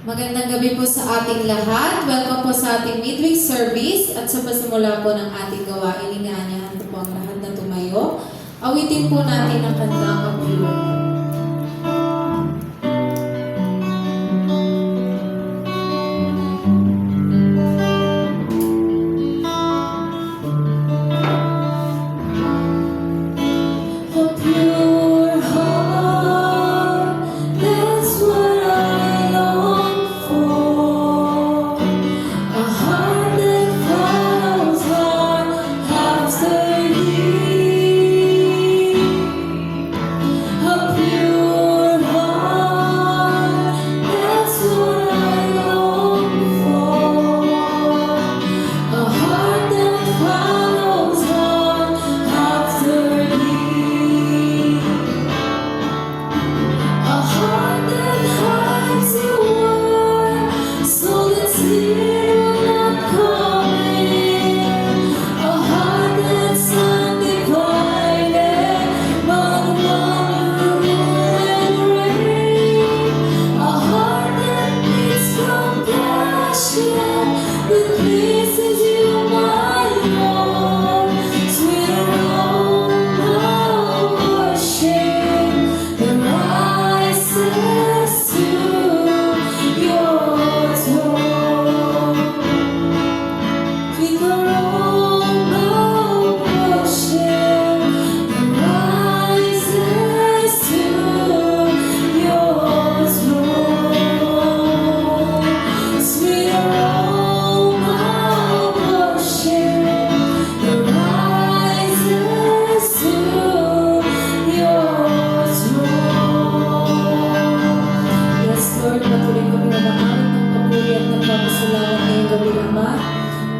Magandang gabi po sa ating lahat. Welcome po sa ating midweek service at sa pasimula po ng ating gawain. Inaanyahan po ang lahat na tumayo. Awitin po natin ang kantang Of You.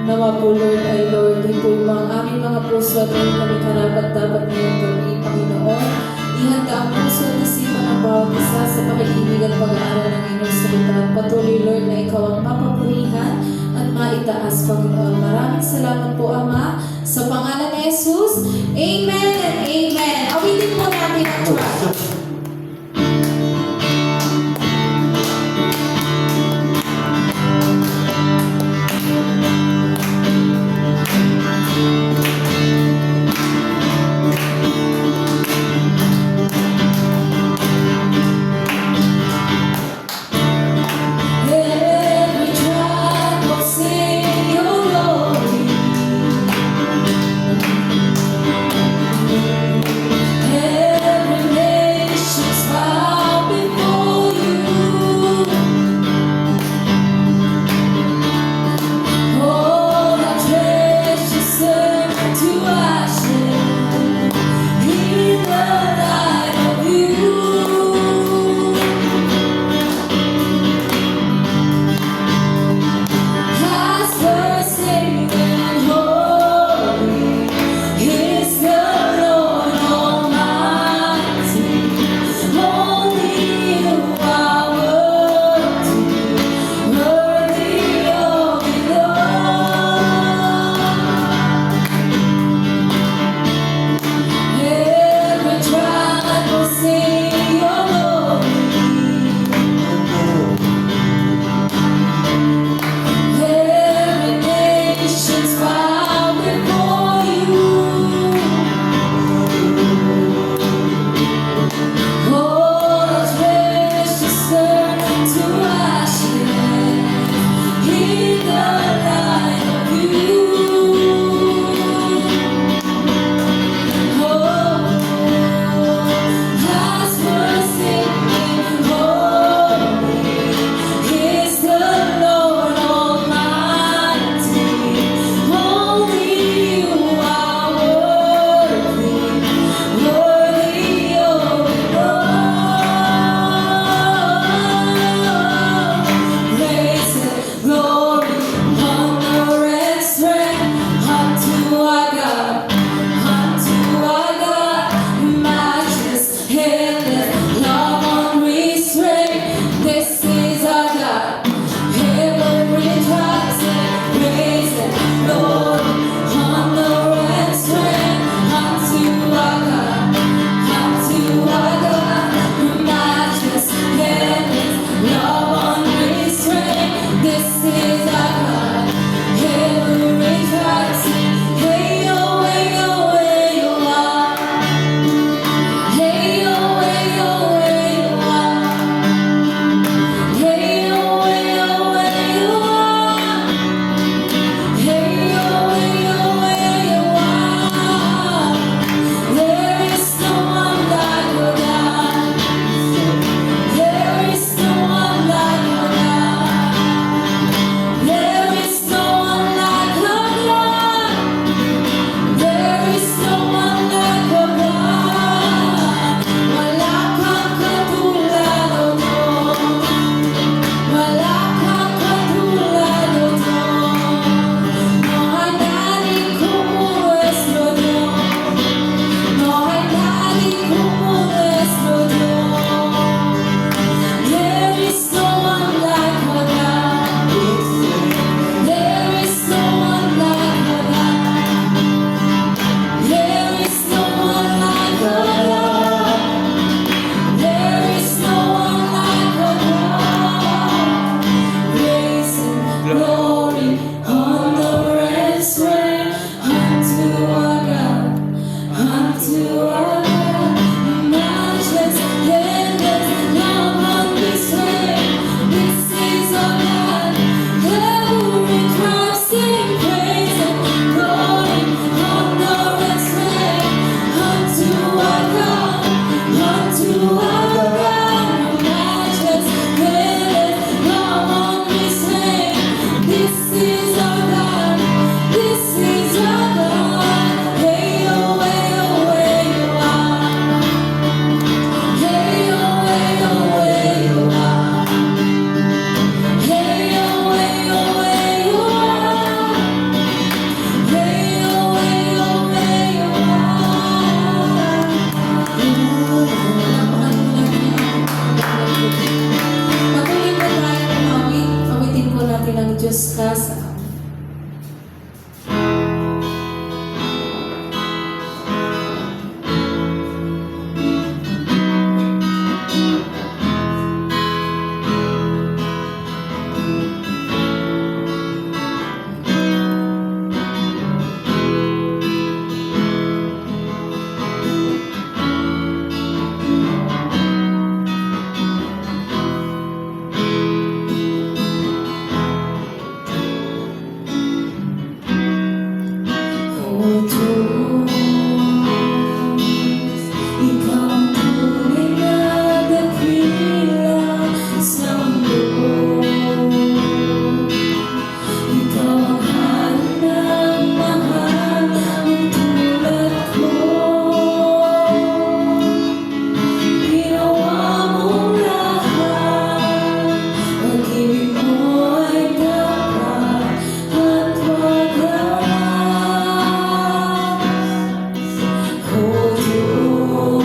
Nawa po, Lord, ay Lord, din po yung aming mga puso at rin kami karapat-dapat ngayong gabi, Panginoon. Ihanda ang puso at isipan ng bawat isa sa pakikinig at pag-aaral ng inyong salita. At patuloy, Lord, na ikaw ang mapapurihan at maitaas, Panginoon. Maraming salamat po, Ama, sa pangalan ni Jesus. Amen and Amen. Awitin po natin ang trust. Every name Diyos ka sa amin. O Diyos, Ikaw ang tunay na dakila sa mundo. Ikaw ang handang mahal ng tulad ko. Ginawa mong lahat, pag-ibig mo ay dapat at wagas. O Diyos,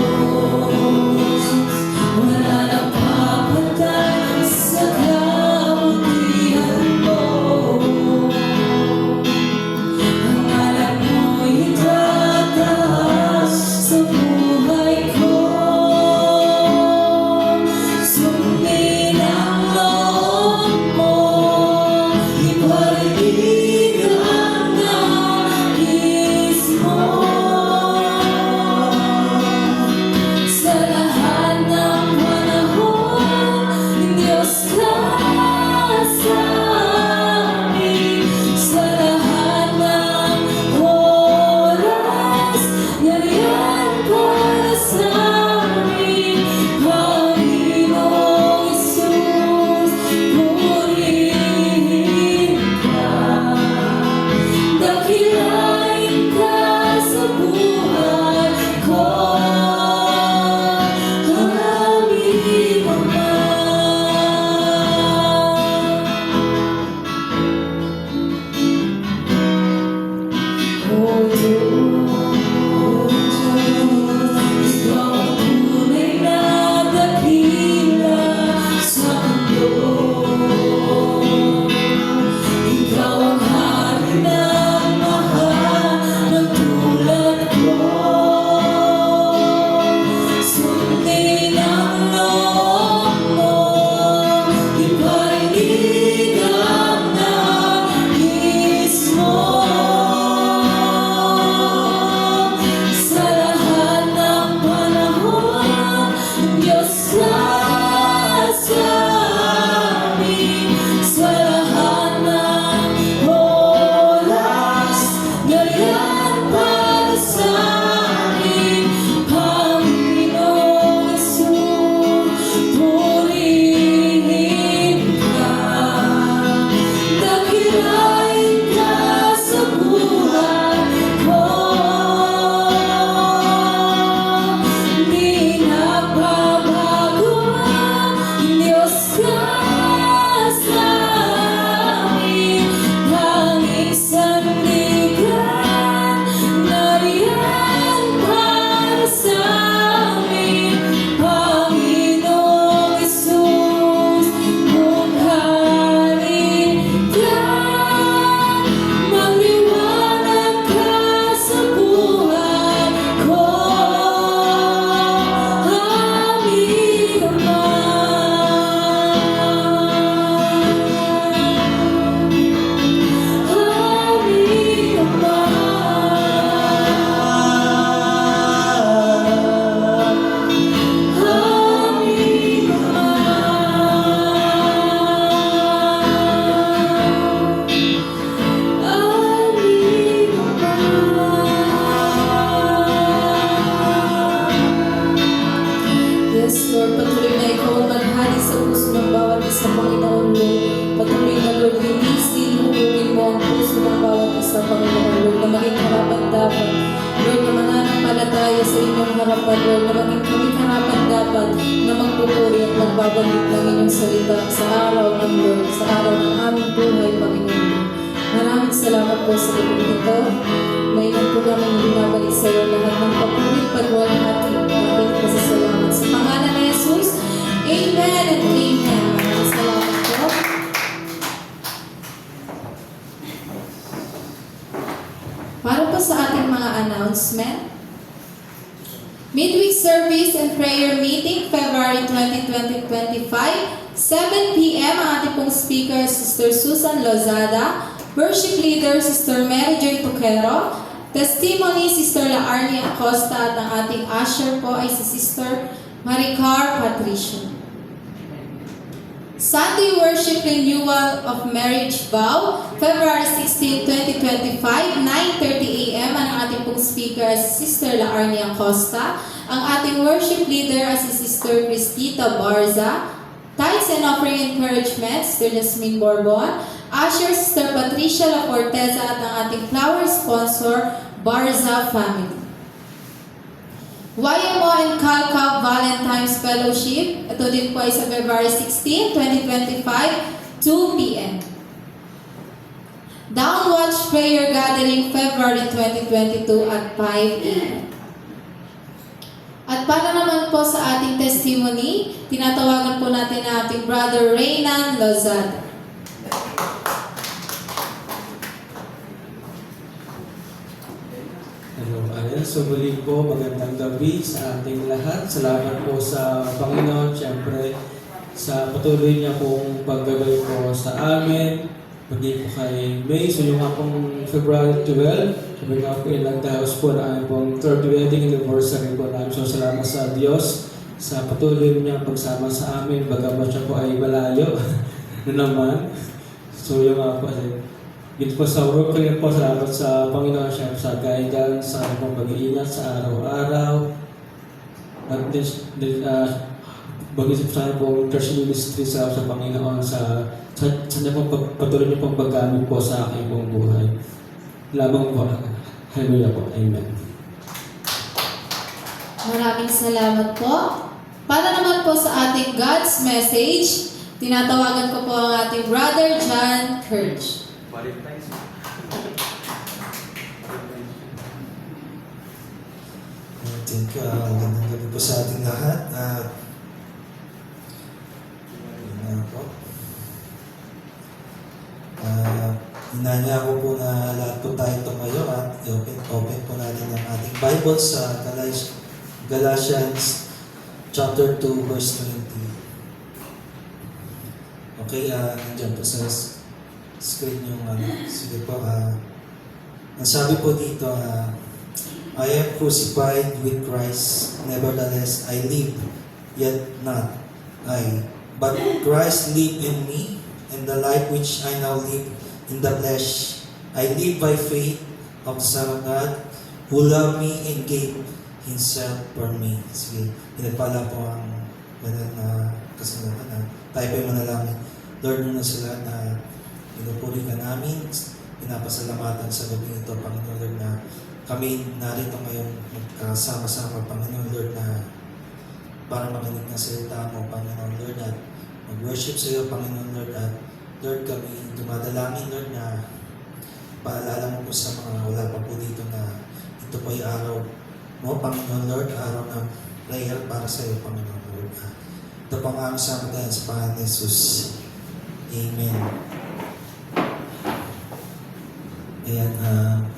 wala nang papatay sa kabutihan mo. Ang ngalan mo'y itataas sa buhay ko. Sundin ang loob mo, iparinig ang nais mo. Sa lahat ng panahon, Diyos ka sa amin. Sa lahat ng oras, yarihan para sa amin. Panginoong Isus, purihin ka. Dakilain ka sa buhay ko. Aming Ama. O Diyos, Ikaw ang tunay na dakila sa mundo. Ikaw ang hari ng mahal ng tulad ko. Sundin ang loob mo, iparinig ang nais mo. Sa lahat ng panahon, Diyos ka sa amin. Sa lahat ng oras, ganyan para sa amin. Panginoong Isus, purihin ka. Dakilain ka sa buhay ko. Di nagbabago, Diyos ka sa amin. Tanging sandigan, nariyan para sa amin. Panginoong Isus, mungkarin ka. Magliwanag ka sa buhay ko. Aming Ama. Aming Ama. Aming Yes, Lord, patuloy na Ikaw ang maghari sa puso ng bawat isa, Panginoon, Lord. Patuloy na, Lord, linisin, hugugin mo ang puso ng bawat isa, Panginoon, Lord, na maging karapat-dapat. Lord, na mananampalataya sa inyong harapan, Lord, na maging kami karapat-dapat na magpupuri at magbabalik ng inyong salita sa araw ng Lord, sa araw ng aming buhay, Panginoon. Maraming salamat po sa gabi nito. Ngayon po namin binabalik sa iyo lahat ng papuri, pagwa ng ating dapat pasasalamat. Sa pangalan ni Jesus, Amen and Amen. Maraming salamat po. announcement. Midweek service and prayer meeting, February 20, 2025, 7 p.m. Ang ating pong speaker, Sister Susan Lozada. Worship leader, Sister Mary Joy Tuquero. Testimony, Sister Laarnie Acosta. At ang ating usher po ay si Sister Maricar Patricio. Sunday Worship Renewal of Marriage Vow, February 16, 2025, 9:30 a.m. Ang ating pong speaker ay si Sister Laarnie Acosta. Ang ating worship leader ay si Sister Cristita Barza. Tithes and Offering Encouragement, Sister Jasmine Borbon. Usher, Sister Patricia La Forteza. At ang ating flower sponsor, Barza Family. YMO and Calcap Valentine's Fellowship. Ito din po ay sa February 16, 2025, 2 p.m. Downwatch Prayer Gathering, February 2022 at 5 a.m. At para naman po sa ating testimony, tinatawagan po natin ang ating Brother Reynan Lozada. So muli po, magandang gabi sa ating lahat. Salamat po sa Panginoon, siyempre, sa patuloy niya pong paggabay po sa amin. Pagdi po kay May, so yung nga pong February 12, sabi nga po ilang-daos po na aming pong third wedding anniversary po namin. So salamat sa Diyos sa patuloy niya pagsama sa amin, bagamat siya po ay malayo na naman. So yung nga po, dito po sa work ko rin po, salamat sa Panginoon siya sa guidance, sa pong pag-iingat sa araw-araw. At bagay sa po church ministry sa Panginoon sa niya pong patuloy niyo pong paggamit po sa aking pong buhay. Lamang po. Hallelujah po. Amen. Maraming salamat po. Para naman po sa ating God's message, tinatawagan ko po ang ating Brother John Kirch. Thank you. Magandang gabi po sa ating lahat. Inanya ko po na lahat po tayo tumayo at open po natin ang ating Bible sa Galatians chapter 2 verse 20. Okay, nandiyan po sa screen yung sige po. Ang sabi po dito, I am crucified with Christ, nevertheless I live, yet not I, but Christ live in me, and the life which I now live in the flesh, I live by faith of the Son of God, who loved me and gave Himself for me. Sige, pinagpala po ang banal na kasunatan. Tayo po yung manalangin. Lord, muna sila na pinupuri ka namin, pinapasalamatan sa gabi ito, Panginoon Lord, na kami narito ngayon magkasama-sama, Panginoon Lord, na para makinig ng salita mo, Panginoon Lord, at mag-worship sa iyo, Panginoon Lord, at Lord, kami dumadalangin, Lord, na paalala mo po sa mga wala pa po dito na ito po ay araw mo, Panginoon Lord, araw ng prayer para sa iyo, Panginoon Lord. Ito pang aming samatayan sa Panginoon Jesus. Amen. Ayan,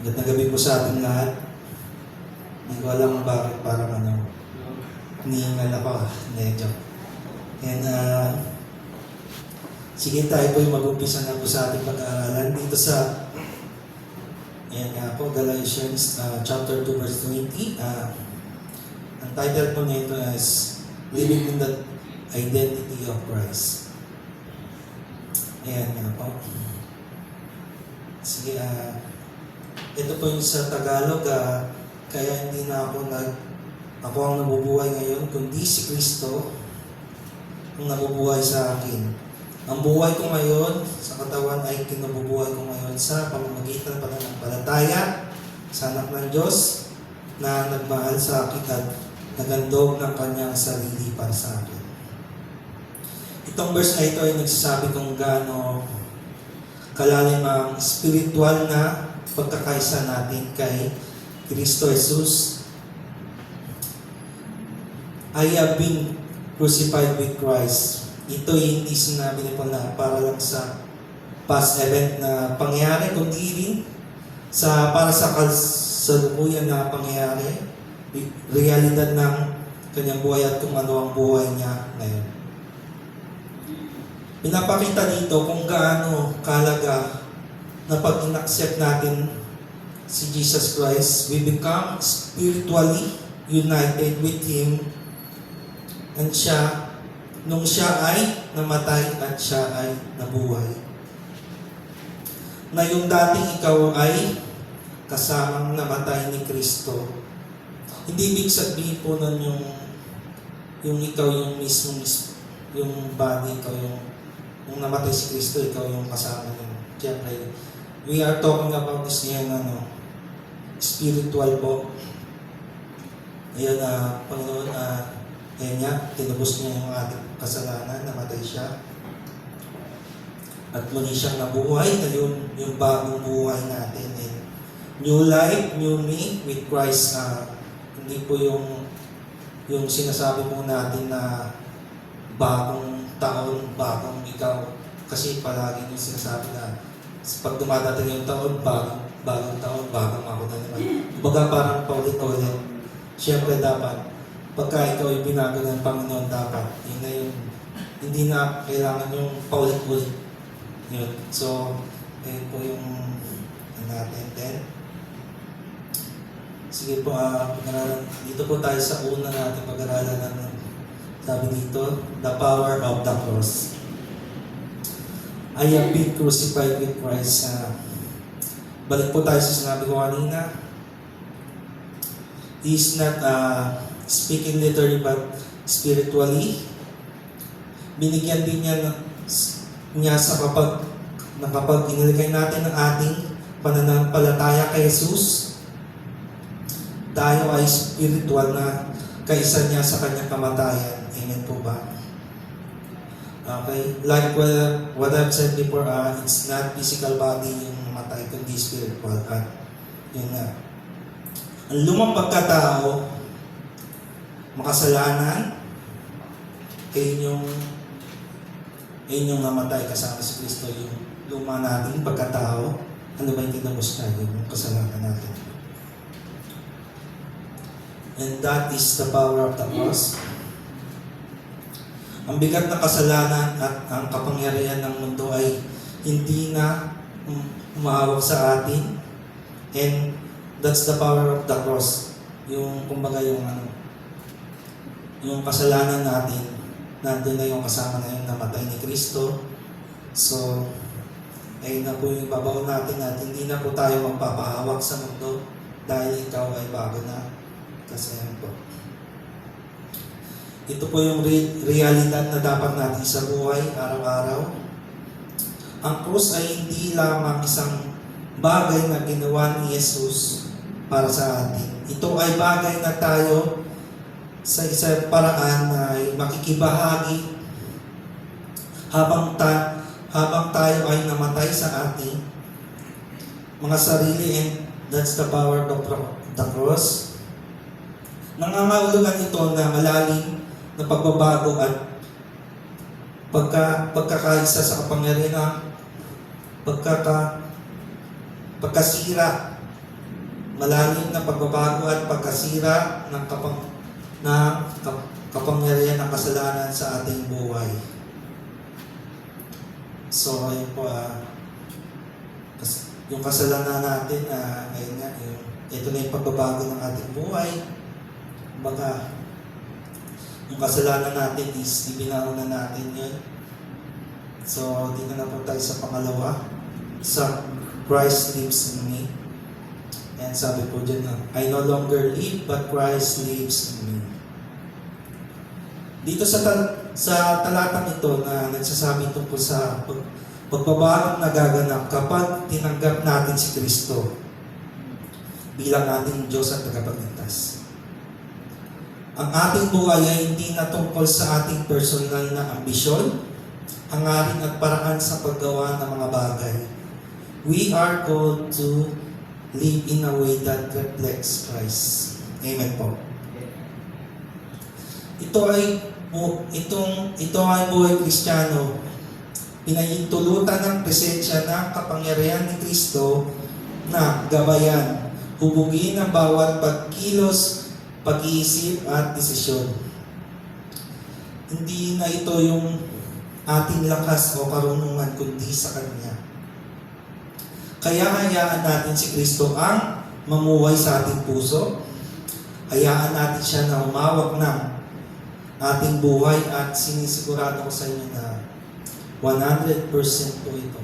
gandang gabi po sa ating lahat. Hindi ko alam bakit parang hinihingal ako. Medyo. And, sige tayo po yung mag-umpisa na po sa ating pag-aaralan. Dito sa, ayan nga po, Galatians chapter 2 verse 20. Ang title po nito is Living in the Identity of Christ. Ayan nga po. Sige, ito po yung sa Tagalog, kaya hindi na ako ako ang nabubuhay ngayon, kundi si Kristo ang nabubuhay sa akin. Ang buhay ko ngayon sa katawan ay kinabubuhay ko ngayon sa pamamagitan ng pananampalataya sa anak ng Diyos na nagmahal sa akin at nagandog ng kanyang sarili para sa akin. Itong verse na ito ay nagsasabi kung gaano kalalim ang spiritual na pagkakaisa natin kay Kristo Jesus. I have been crucified with Christ. Ito hindi sinabi niya po na para lang sa past event na pangyayari, kundi rin para sa sa lukuyan na pangyayari, realidad ng kanyang buhay at kung ano ang buhay niya ngayon. Pinapakita dito kung gaano kahalaga na pag in-accept natin si Jesus Christ, we become spiritually united with Him, and nung siya ay namatay at siya ay nabuhay. Na yung dating ikaw ay kasamang namatay ni Kristo. Hindi ibig sabihin po nun yung ikaw yung mismo, yung body, ikaw yung namatay si Kristo, ikaw yung kasama niya. Siyempre, we are talking about this yan, spiritual po. Ayan, Panginoon, ayan niya, tinubos niya yung ating kasalanan, namatay siya. At muli siyang nabuhay, na yung bagong buhay natin. And new life, new me with Christ. Hindi po yung sinasabi po natin na bagong taon, bagong ikaw. Kasi palagi yung sinasabi na pag dumadating yung taon, bagong taon, bagong ako na naman. Baga parang paulit-ulit. Siyempre dapat, pagka ikaw ay binago ng Panginoon, dapat, yun na yun. Hindi na kailangan yung paulit-ulit. Yun. So, ayun po yung natin. Then, sige po, dito po tayo sa una natin pag-aralan ng sabi dito, the power of the cross. I have been crucified with Christ. Balik po tayo sa sinabi ko kanina. He is not speaking literally but spiritually. Binigyan din niya sa kapag iniligay natin ang ating pananampalataya kay Jesus, tayo ay spiritual na kaisa niya sa kanyang kamatayan. Amen po ba? Okay, like what I've said before, it's not physical body yung matay, kundi spiritual. At yun nga, ang lumang pagkatao, makasalanan, ayun yung namatay kasama si Kristo, yung luma nating pagkatao. Ano ba yung tinapos na yung kasalanan natin? And that is the power of the cross. Ang bigat na kasalanan at ang kapangyarihan ng mundo ay hindi na umahawak sa atin. And that's the power of the cross. Yung kumbaga yung kasalanan natin, nandun na yung kasama na yung namatay ni Kristo. So, ayun na po yung ibabaw natin at hindi na po tayo magpapahawak sa mundo dahil ikaw ay bago na. Kasi yan po. Ito po yung realidad na dapat natin sa buhay araw-araw. Ang krus ay hindi lamang isang bagay na ginawa ni Jesus para sa atin. Ito ay bagay na tayo sa isang paraan na makikibahagi habang tayo ay namatay sa ating mga sarili, and that's the power of the cross. Nangangahulugan ito na malalim na pagbabago at pagkakaisa sa kapangyarihan, pagkasira, malalim na pagbabago at pagkasira ng kapangyarihan ng kasalanan sa ating buhay. So, ayun po, yung kasalanan natin, ayun nga, ito na yung pagbabago ng ating buhay. Baga, yung kasalanan natin is ibinago na natin yun. So, dito na po tayo sa pangalawa. Sa Christ lives in me. And sabi po dyan na, I no longer live, but Christ lives in me. Dito sa talatang ito na nagsasabi tungkol sa pagbabalong nagaganap kapag tinanggap natin si Kristo bilang ating Diyos at tagapagligtas. Ang ating buhay ay hindi na tungkol sa ating personal na ambisyon, hangarin at paraan sa paggawa ng mga bagay. We are called to live in a way that reflects Christ. Amen po. Ito ay buhay Kristiyano. Pinahintulutan ng presensya ng kapangyarihan ni Kristo na gabayan, Hubugin ang bawat pagkilos, pag-iisip at desisyon. Hindi na ito yung ating lakas o karunungan kundi sa Kanya. Kaya hayaan natin si Kristo ang mamuhay sa ating puso. Hayaan natin siya na humawak ng ating buhay at sinisigurado ko sa inyo na 100% po ito.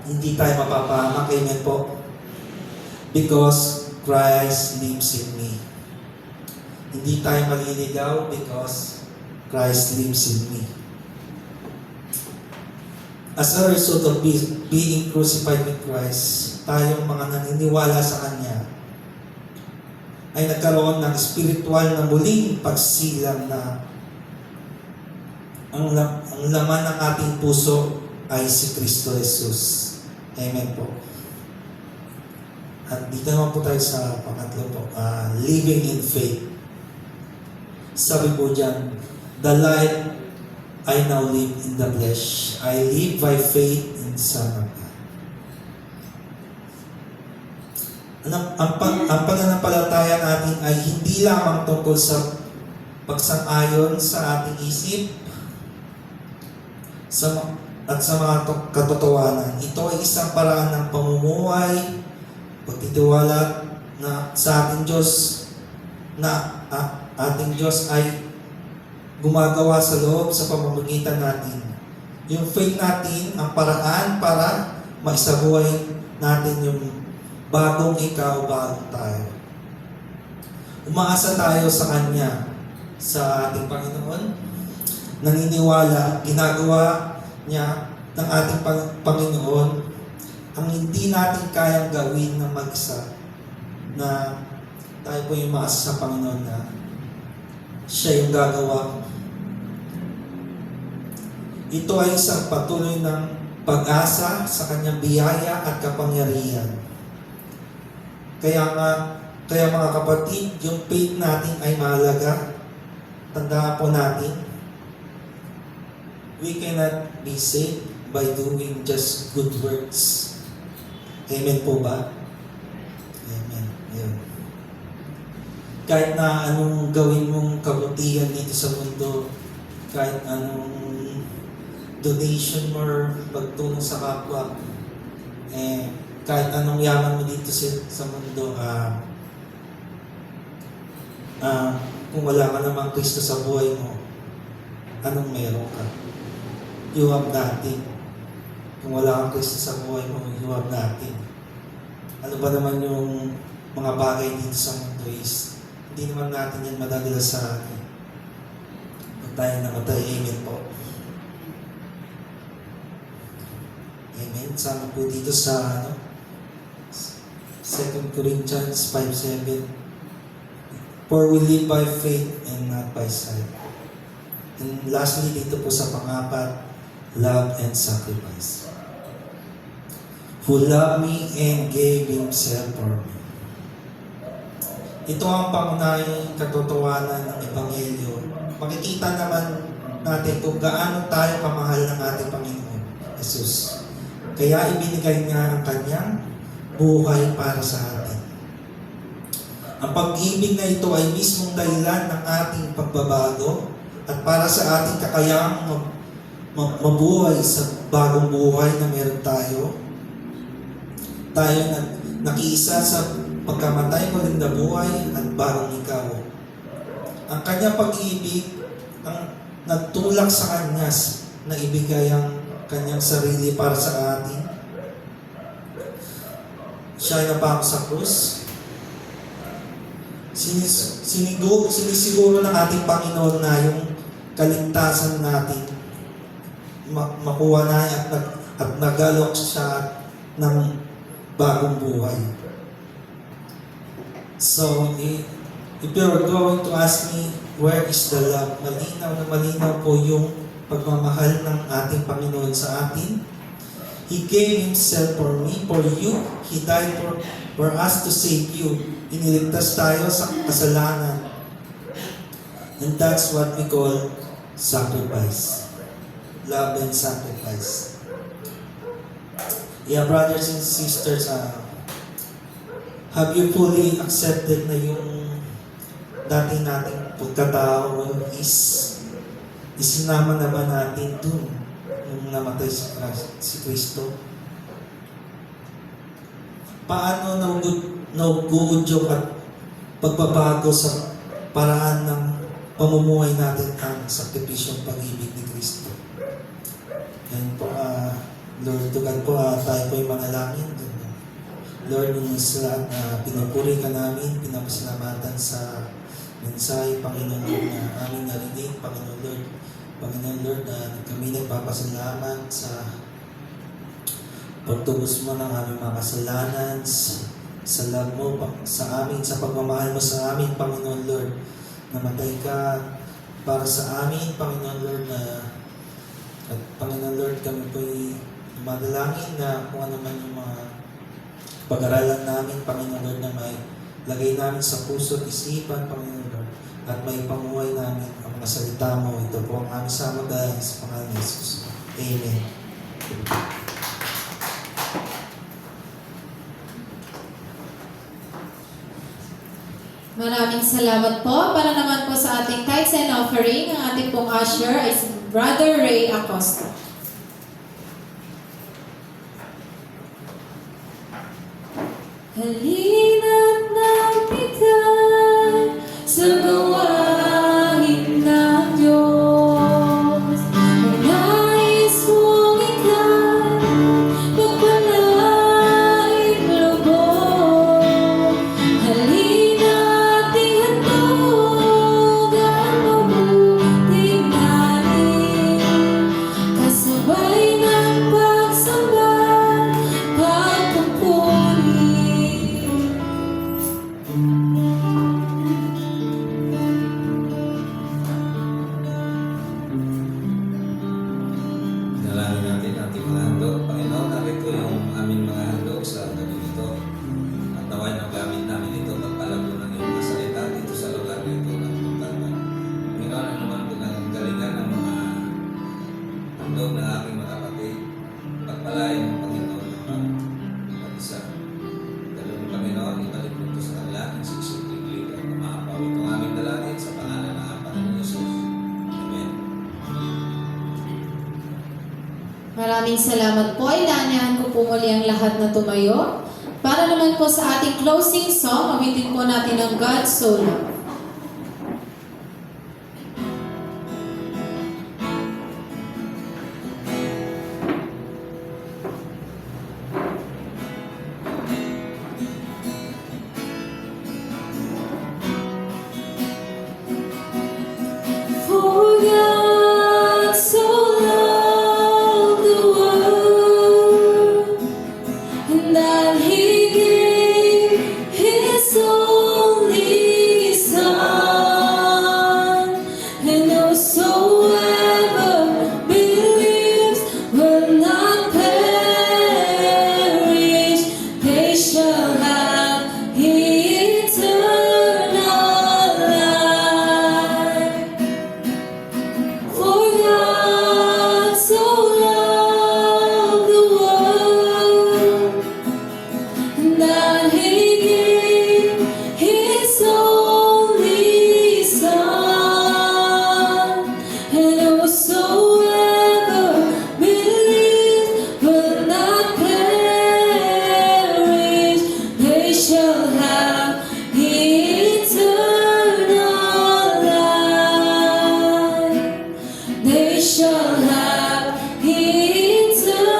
Hindi tayo mapapahamak. Amen po. Because Christ lives in me. Hindi tayo maliligaw because Christ lives in me. As a result of being crucified with Christ, tayong mga naniniwala sa Kanya ay nagkaroon ng spiritual na muling pagsilang na ang laman ng ating puso ay si Kristo Jesus. Amen po. At dito naman po tayo sa pangatlo po, living in faith. Sabi po dyan, the life I now live in the flesh, I live by faith in the Son of God. Ang pananampalataya natin ay hindi lamang tungkol sa pagsang-ayon sa ating isip at sa mga katotohanan. Ito ay isang paraan ng pamumuhay, pagtitiwala na sa ating Diyos, na ating Diyos ay gumagawa sa loob sa pamamagitan natin. Yung faith natin, ang paraan para maisabuhay natin yung bagong ikaw, bagong tayo. Umaasa tayo sa Kanya, sa ating Panginoon. Naniniwala, ginagawa niya ng ating Panginoon ang hindi natin kayang gawin ng mag-isa, na tayo po yung maasa sa Panginoon na siya yung gagawa. Ito ay isang patuloy ng pag-asa sa Kanyang biyaya at kapangyarihan. Kaya mga kapatid, yung faith natin ay mahalaga. Tandaan po natin, we cannot be saved by doing just good works. Amen po ba? Amen. Ayan. Kahit na anong gawin mong kabutihan dito sa mundo, kahit anong donation or pagtulong sa kapwa, kahit anong yaman mo dito sa mundo, kung wala ka namang Kristo sa buhay mo, anong meron ka? You have nothing. Kung wala kang Kristo sa buhay mo, you have nothing. Ano ba naman yung mga bagay dito sa mundo is, hindi naman natin yan madadala sa atin. Pag tayo namatay, amen po. Amen. Sama po dito sa 2 Corinthians 5:7. For we live by faith and not by sight. And lastly, dito po sa pang-apat, love and sacrifice. Who loved me and gave Himself for me. Ito ang pangunahing katotohanan ng Ebanghelyo. Makikita naman natin kung gaano tayo kamahal ng ating Panginoon, Jesus. Kaya ibinigay niya ang Kanyang buhay para sa atin. Ang pag-ibig na ito ay mismong dahilan ng ating pagbabago at para sa ating kakayahang mabuhay sa bagong buhay na meron tayo. Tayo na nakiisa sa pagkamatay, maganda buhay at bagong ikaw. Ang Kanyang pag-ibig ang nagtulak sa Kanya na ibigay ang Kanyang sarili para sa atin. Siya ay napako sa krus. Sinisiguro ng ating Panginoon na yung kaligtasan natin makuha na at nagalok siya ng bagong buhay. So, if you're going to ask me, where is the love? Malinaw na malinaw po yung pagmamahal ng ating Panginoon sa atin. He gave Himself for me, for you. He died for us to save you. Iniligtas tayo sa kasalanan. And that's what we call sacrifice. Love and sacrifice. Yeah, brothers and sisters, have you fully accepted na yung dating nating pagkatao is isinama na ba natin dun nung namatay si Kristo? Paano nag-uudyok at pagbabago sa paraan ng pamumuhay natin ang sakripisyong pag-ibig ni Kristo? Yan po, Lord to God po, tayo po yung manalangin. Lord, nung sa lahat na pinupuri ka namin, pinapasalamatan sa mensahe, Panginoon, na aming narinig, Panginoon Lord. Panginoon Lord, na kami nagpapasalamat sa pagtubos mo ng aming mga kasalanan, sa love mo, sa amin, sa pagmamahal mo sa amin, Panginoon Lord. Namatay ka para sa amin, Panginoon Lord, at Panginoon Lord, kami po'y madalangin na kung ano man yung mga pag-aralan namin, Panginoon Lord, na may lagay namin sa puso at isipan, Panginoon Lord, at may pamuhay namin ang mga salita mo. Ito po ang aming samagayan sa pangalan ni Jesus. Amen. Maraming salamat po. Para naman po sa ating tithes and offering, ang ating pong usher ay si Brother Ray Acosta. Halina't nagbigay sa gawain ng Diyos. Ang nais mong ika'y pagpalaing lubos. Halina't ihandog ang mabuting natin, kasabay ng pagsamba, pagpupuri. Dalangin natin ang ating mga handog. Panginoon, narito yung aming mga handog sa gabi nito. At naway ng gamit namin ito pagpalago ng iyong mga salita dito sa lugar na ito ng pagtangan. Panginoon, ano man pinagalingan ng mga handog ng aking mga kapatid, pagpalain ng Panginoon ng pag-isa. Dalawang Panginoon, ibalik mo ito sa kanila ang siksik-liglig at umahapaw. Itong aming dalangin sa pangalan ng Panginoon Jesus. Amen. Maraming salamat po. Ilanyahan ko po muli ang lahat na tumayo. Para naman po sa ating closing song, awitin po natin ang God So Loved. For God so loved the world, and that He gave His only Son, and whosoever believes will not perish, they shall have eternal life. For God so loved the world, that He gave His only Son, and whosoever believes will not perish, they shall have eternal life. They shall have eternal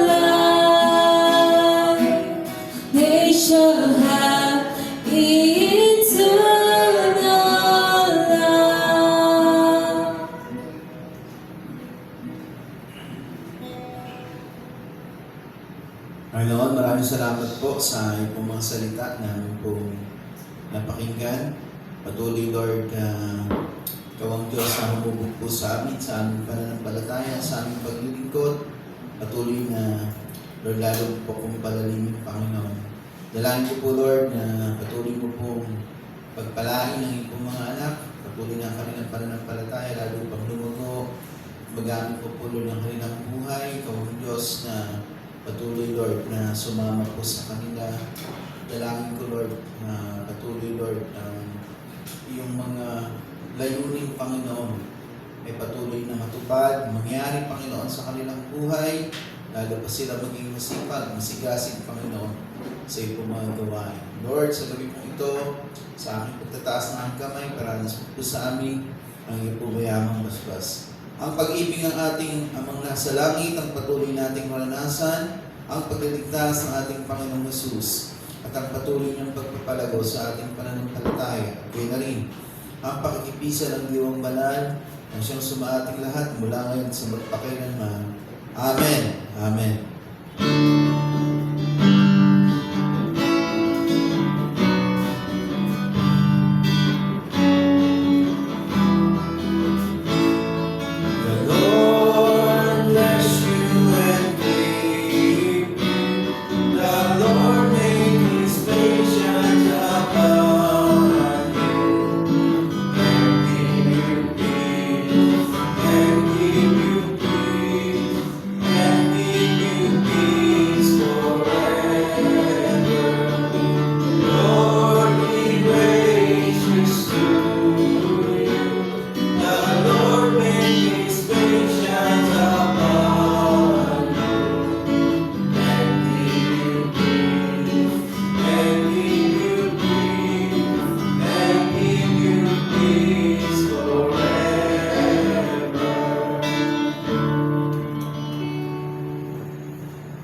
life. They shall have eternal life. Panginoon, maraming salamat po sa iyong pong mga salita na aming pong napakinggan. Patuloy, Lord, Ikaw ang Diyos na humubog po sa aming pananampalataya, sa aming paglilingkod. Patuloy na, Lord, lalo po kong palalimin, Panginoon. Dalangin ko po, Lord, na patuloy mo pong pagpalain ng iyong pong mga anak. Patuloy na kanilang pananampalataya, lalo pang lumugo. Magamit po po, Lord, ng kanilang buhay. Ikaw ang Diyos na patuloy Lord na sumama po sa kanila. Dalangin ko Lord na patuloy Lord yung mga layunin Panginoon ay patuloy na matupad, mangyari Panginoon sa kanilang buhay, lalo pa sila maging masipag, masigasig Panginoon sa iyong mga gawain. Lord, sa gabi pong ito, sa aking pagtataas ng aking kamay, paranas po sa amin ang iyong pumayamang basbas. Ang pag-ibig ng ating amang nasa langit, ang patuloy nating maranasan, ang pagliligtas ng ating Panginoong Hesus, at ang patuloy niyang pagpapalago sa ating pananampalataya. At kaya na rin, ang pakikipisa ng Diwang Banal, ang siyang sumaating lahat mula ngayon sa magpakailanman. Amen. Amen. The Lord bless you and keep you. The Lord make His patience abound on you, and give you peace, and give you peace, and give you peace forever. Lord, be gracious to you. The Lord make His patience abound on you, and give you peace, and give you peace, and give you peace forever.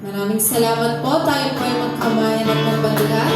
Maraming salamat po. Tayo po ay magkamayan at magbandigan.